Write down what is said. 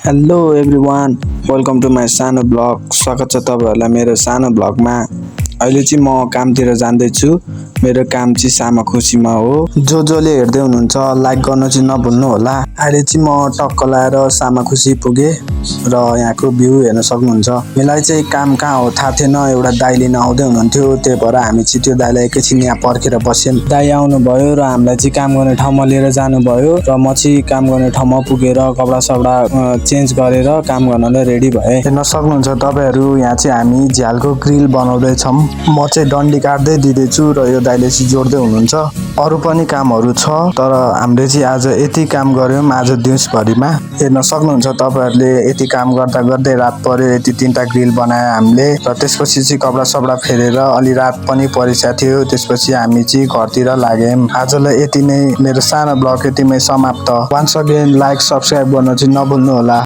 Hello everyone, welcome to my सानो blog. स्वागत छ तपाईँहरूलाई मेरो सानो ब्लगमा। अहिले चाहिँ म कामतिर जाँदैछु। मेरो काम चाहिँ सामा खुसीमा हो। जसले हेर्दै हुनुहुन्छ लाइक गर्न चाहिँ नभुल्नु होला। अहिले चाहिँ म टक्क लाएर सामा खुसी पुगेँ र यहाँको भ्यू हेर्न सक्नुहुन्छ। मलाई चाहिँ काम कहाँ हो थाहा थिएन, एउटा दाइ लिन आउँदै हुनुहुन्थ्यो। त्यही भएर हामी चाहिँ त्यो दाइलाई एकैछिन यहाँ पर्खेर बस्यौँ। दाइ आउनुभयो र हामीलाई चाहिँ काम गर्ने ठाउँमा लिएर जानुभयो र म चाहिँ काम गर्ने ठाउँमा पुगेर कपडा सपडा चेन्ज गरेर काम गर्नलाई रेडी भएँ। हेर्न सक्नुहुन्छ तपाईँहरू, यहाँ चाहिँ हामी झ्यालको ग्रिल बनाउँदैछौँ। म चाहिँ डन्डी काट्दै दिँदैछु र यो दाइले चाहिँ जोड्दै हुनुहुन्छ। अरू पनि कामहरू छ, तर हामीले चाहिँ आज यति काम गऱ्यौँ आज दिउँसभरिमा। हेर्न सक्नुहुन्छ तपाईँहरूले, यति काम गर्दा गर्दै रात पर्यो। यति 3टा ग्रिल बनायो हामीले र त्यसपछि चाहिँ कपडा सपडा फेरेर अलि रात पनि परिसकेको थियो। त्यसपछि हामी चाहिँ घरतिर लाग्यौँ। आजलाई यति नै, मेरो सानो ब्लग यतिमै समाप्त। वान्स अगेन लाइक सब्सक्राइब गर्न चाहिँ नभुल्नु होला।